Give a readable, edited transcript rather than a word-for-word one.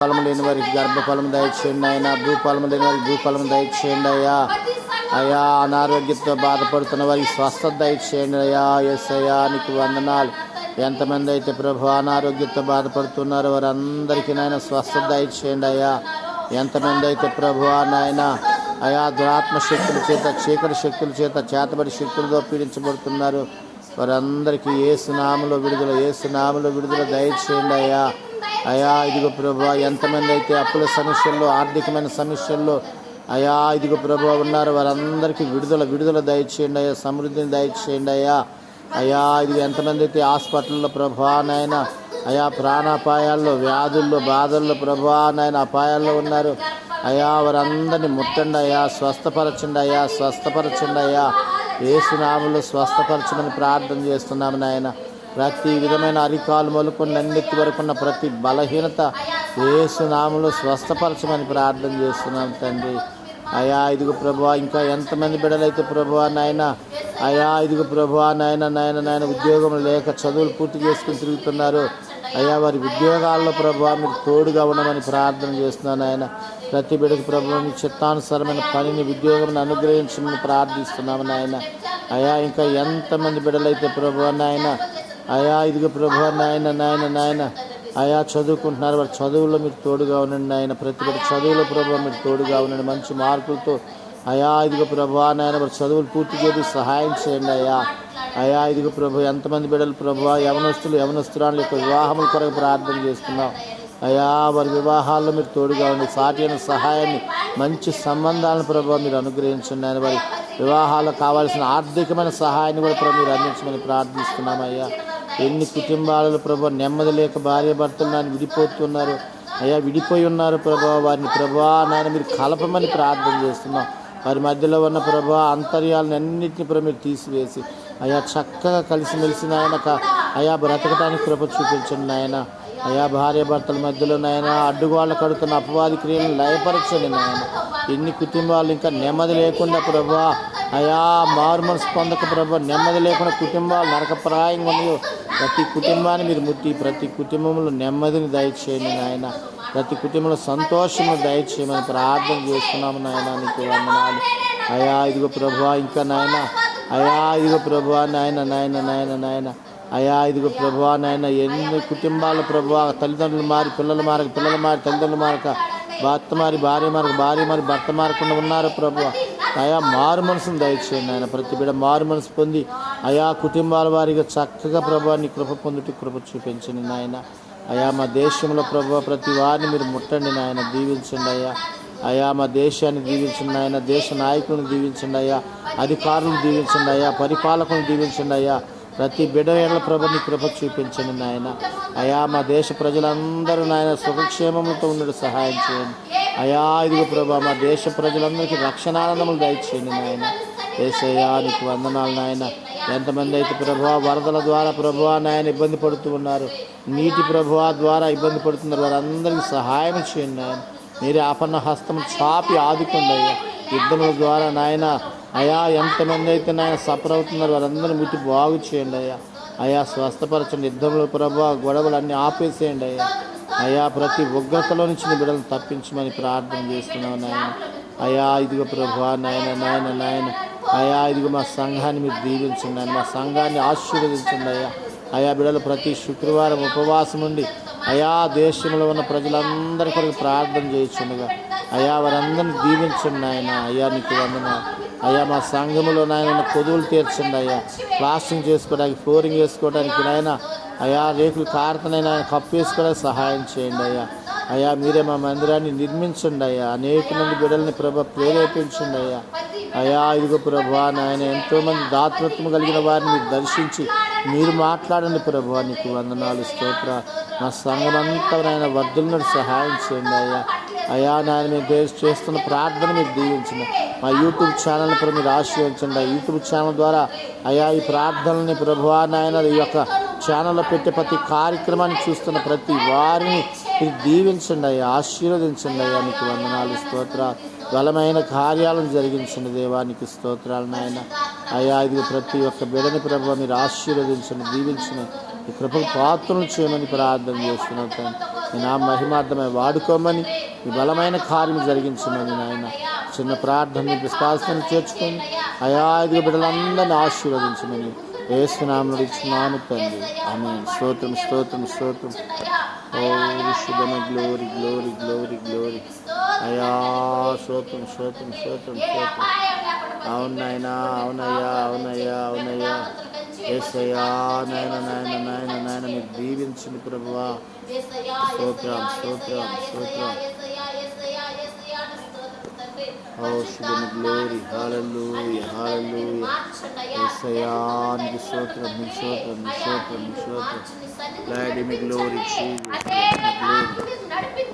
ఫలము లేని వారికి గర్భఫలము దయచేయండి ఆయన. భూఫలము లేని వారికి భూఫలము దయచేయండి అయ్యా. అయ్యా, అనారోగ్యంతో బాధపడుతున్న వారికి స్వస్థత దయచేయండి అయ్యా. యేసయ్యా నీకు వందనాలు. ఎంతమంది అయితే ప్రభు అనారోగ్యంతో బాధపడుతున్నారో వారందరికీ నాయన స్వస్థత దయచేయండి అయ్యా. ఎంతమంది అయితే ప్రభు నాయన అయా దురాత్మ శక్తుల చేత, చీకటి శక్తుల చేత, చేతబడి శక్తులతో పీడించబడుతున్నారు వారందరికీ యేసు నామములో విడుదల, యేసు నామములో విడుదల దయచేయండి అయ్యా. అయా ఇదిగో ప్రభు, ఎంతమంది అయితే అప్పుల సమస్యల్లో, ఆర్థికమైన సమస్యల్లో అయా ఇదిగో ప్రభు ఉన్నారు వారందరికీ విడుదల విడుదల దయచేయండి అయ్యా. సమృద్ధిని దయచేయండి అయ్యా. అయా ఇది ఎంతమంది అయితే హాస్పిటల్లో ప్రభా నాయన అయా ప్రాణాపాయాల్లో, వ్యాధుల్లో, బాధల్లో ప్రభా నాయన అపాయాల్లో ఉన్నారు అయా వారందరినీ ముట్టండి అయ్యా. స్వస్థపరచండి అయ్యా, స్వస్థపరచండి అయ్యా. యేసు నామములో స్వస్థపరచమని ప్రార్థన చేస్తున్నాము నాయన. ప్రతి విధమైన అరికాలు మొదలుకొని నన్నెత్తి వరకున్న ప్రతి బలహీనత యేసు నామములో స్వస్థపరచమని ప్రార్థన చేస్తున్నాం తండ్రి. అయా ఇదిగో ప్రభువా, ఇంకా ఎంతమంది బిడ్డలైతే ప్రభువా నాయన అయా ఇదిగో ప్రభువా నాయన నాయన నాయన ఉద్యోగం లేక చదువులు పూర్తి చేసుకుని తిరుగుతున్నారు అయ్యా, వారి ఉద్యోగాల్లో ప్రభువా మీరు తోడుగా ఉండమని ప్రార్థన చేస్తున్నాను ఆయన. ప్రతి బిడ్డకు ప్రభువా మీ చిత్తానుసారమైన పనిని, ఉద్యోగం అనుగ్రహించమని ప్రార్థిస్తున్నాము నాయన. అయా ఇంకా ఎంతమంది బిడ్డలైతే ప్రభువా నాయన అయా ఇదిగో ప్రభువా నాయన నాయన నాయన అయా చదువుకుంటున్నారు, వారి చదువుల్లో మీరు తోడుగా ఉండండి నాయన. ప్రతి బిడ్డ చదువులో ప్రభువా మీరు తోడుగా ఉండండి, మంచి మార్కులతో అయా ఇదిగో ప్రభువా నాయన వారి చదువులు పూర్తి చేసి సహాయం చేయండి అయ్యా. అయా ఇదిగో ప్రభు, ఎంతమంది బిడ్డలు ప్రభువా యవనస్తురాలు యొక్క వివాహముల కొరకు ప్రార్థన చేస్తున్నాం అయా. వారి వివాహాల్లో మీరు తోడుగా ఉండి సాటి అయిన సహాయాన్ని, మంచి సంబంధాలను ప్రభువా మీరు అనుగ్రహించండి ఆయన. వారి వివాహాలకు కావాల్సిన ఆర్థికమైన సహాయాన్ని కూడా ప్రభు మీరు అందించమని ప్రార్థిస్తున్నాం అయ్యా. ఎన్ని కుటుంబాలలో ప్రభు నెమ్మది లేక భార్య భర్తలు నాయన విడిపోతున్నారు అయ్యా, విడిపోయి ఉన్నారు ప్రభు. వారిని ప్రభువా నాయన మీరు కలపమని ప్రార్థన చేస్తున్నాం. వారి మధ్యలో ఉన్న ప్రభు అంతర్యాలను అన్నింటినీ ప్రభు మీరు తీసివేసి అయా చక్కగా కలిసిమెలిసి నాయన అయా బ్రతకటానికి కృప చూపించండి నాయన. అయా భార్య భర్తల మధ్యలో నాయన అడ్డుగోళ్ళ కడుతున్న అపవాది క్రియలను లయపరచండి నాయన. ఎన్ని కుటుంబాలు ఇంకా నెమ్మది లేకుండా ప్రభా అయా మారు మనసు పొందక ప్రభా నెమ్మది లేకుండా కుటుంబాలు నరకప్రాయంగా ఉన్నాయో ప్రతి కుటుంబాన్ని మీరు ముట్టి ప్రతి కుటుంబంలో నెమ్మదిని దయచేయండి నాయన. ప్రతి కుటుంబంలో సంతోషము దయచేయమని ప్రార్థన చేస్తున్నాము నాయన. నీకు వందనాలు అయా. ఇదిగో ప్రభువా ఇంకా నాయన అయా ఇదిగో ప్రభువా నాయన నాయన నాయన నాయన అయా ఇదిగో ప్రభువా నాయన ఎన్ని కుటుంబాలు ప్రభువా తల్లిదండ్రులు మారి పిల్లలు మారక, పిల్లలు మారి తల్లిదండ్రులు మారక, భర్త మారి భార్య మారక, భార్య మారి భర్త మారకుండా ఉన్నారు ప్రభువా. అయా మారు మనసును దయచేయండి ఆయన. ప్రతి బిడ్డ మారు మనసు పొంది అయా కుటుంబాల వారిగా చక్కగా ప్రభువా నీ కృప పొందుటి కృప చూపించండి నాయన. అయా మా దేశంలో ప్రభువా ప్రతి వారిని మీరు ముట్టండి నాయన, దీవించండి అయ్యా. అయా మా దేశాన్ని దీవించండి ఆయన. దేశ నాయకులను దీవించండి అయ్యా, అధికారులను దీవించండి అయ్యా, పరిపాలకులను దీవించండి అయ్యా. ప్రతి బిడ్డ ఏళ్ళ ప్రభుని కృప చూపించండి నాయన. అయా మా దేశ ప్రజలందరూ నాయన సుఖక్షేమములతో ఉండడం సహాయం చేయండి అయా. ఇదిగో ప్రభా మా దేశ ప్రజలందరికీ రక్షణానందములు దయచేయండి నాయన. యేసయ్యా నీకు వందనాలు నాయన. ఎంతమంది అయితే ప్రభువా వరదల ద్వారా ప్రభువా నాయన ఇబ్బంది పడుతూ ఉన్నారు, నీటి ప్రభువా ద్వారా ఇబ్బంది పడుతున్నారు, వారందరికీ సహాయం చేయండి నాయన. మీరే ఆపన్న హస్తం చాపి ఆదుకోండి అయ్యా. యుద్ధముల ద్వారా నాయన అయా ఎంతమంది అయితే నాయన సఫర్ అవుతున్నారు వారందరూ ముట్టి బాగు చేయండి అయ్యా. అయా స్వస్థపరచండి. యుద్ధములు ప్రభువా గొడవలు అన్నీ ఆపేసేయండి అయ్యా. అయా ప్రతి ఉగ్రతలో నుంచి నీ బిడ్డలను తప్పించమని ప్రార్థన చేస్తున్నావు నాయన. అయా ఇదిగో ప్రభువా నాయన నాయన నాయన అయా ఇదిగో మా సంఘాన్ని మీరు దీవించండి ఆయన. మా సంఘాన్ని ఆశీర్వదించండి అయ్యా. అయా బిడ్డలు ప్రతి శుక్రవారం ఉపవాసం ఉండి అయా దేశంలో ఉన్న ప్రజలందరి కొరకు ప్రార్థన చేయించుండగా అయా వారందరినీ దీవించండి నాయన. అయ్యా నీకు వందనాలు అయ్యా. మా సంఘములో నాయన కొదువులు తీర్చండి అయ్యా. ప్లాస్టింగ్ చేసుకోవడానికి, ఫ్లోరింగ్ వేసుకోవడానికి నాయన అయా రేకులు కారుతనైనా కప్పు వేసుకోవడానికి సహాయం చేయండి అయ్యా. అయా మీరే మా మందిరాన్ని నిర్మించండి అయ్యా. అనేక మంది బిడ్డల్ని ప్రేరేపించండి అయ్యా. అయా ఇదిగో ప్రభువా నాయన ఎంతోమంది దాతృత్వం కలిగిన వారిని మీరు దర్శించి మీరు మాట్లాడండి ప్రభువా. నీకు వందనాలు స్తోత్ర. మా సంఘమంతా నాయన వర్ధులను సహాయం చేయండి అయ్యా. అయా నాయన మేము చేస్తున్న ప్రార్థన మీరు దీవించండి. మా యూట్యూబ్ ఛానల్ని ప్రభు మీరు ఆశీర్వదించండి. యూట్యూబ్ ఛానల్ ద్వారా అయా ఈ ప్రార్థనని ప్రభువా నాయన ఈ యొక్క ఛానల్లో పెట్టే ప్రతి కార్యక్రమాన్ని చూస్తున్న ప్రతి వారిని మీరు దీవించండి అయ్యా, ఆశీర్వదించండి అయ్యా. నీకు వందనాలు స్తోత్ర. బలమైన కార్యాలను జరిగించండి దేవానికి స్తోత్రాలు నాయన. అయ్యా ఇది ప్రతి ఒక్క బిడ్డని ప్రభువా మీరు ఆశీర్వదించండి, దీవించండి. ఈ కృపకు పాత్రలు చేయమని ప్రార్థన చేస్తున్నాను. మీ నా మహిమార్థమై వాడుకోమని ఈ బలమైన కార్యం జరిగించమని నాయన. చిన్న ప్రార్థన విశ్వాసాన్ని చేర్చుకొని అయా ఐదుగురు బిడ్డలందరినీ ఆశీర్వదించమని యేసునామములో ఇచ్చున్నాను తండ్రి. ఆమేన్. స్తోత్రం స్తోత్రం స్తోత్రం. ఓ శుభమ గ్లోరీ గ్లోరీ గ్లోరీ గ్లోరీ. అయా స్తోత్రం స్తోత్రం స్తోత్రం స్తోత్రం. అవునైనా అవునయ్యా అవునయ్యా అవునయ్యా. యేసయ్యా నాయన నాయన నాయన నాయన మీరు దీవించండి ప్రభువా. స్తోత్రం స్తోత్రం స్తోత్రం. ఓ శుభమ గ్లోరీ. హల్లెలూయా హల్లెలూయా. యేసయ్యా నీకు స్తోత్రం నీకు స్తోత్రం నీకు స్తోత్రం నీకు స్తోత్రం. Lord, give me glory, Jesus. Give me glory.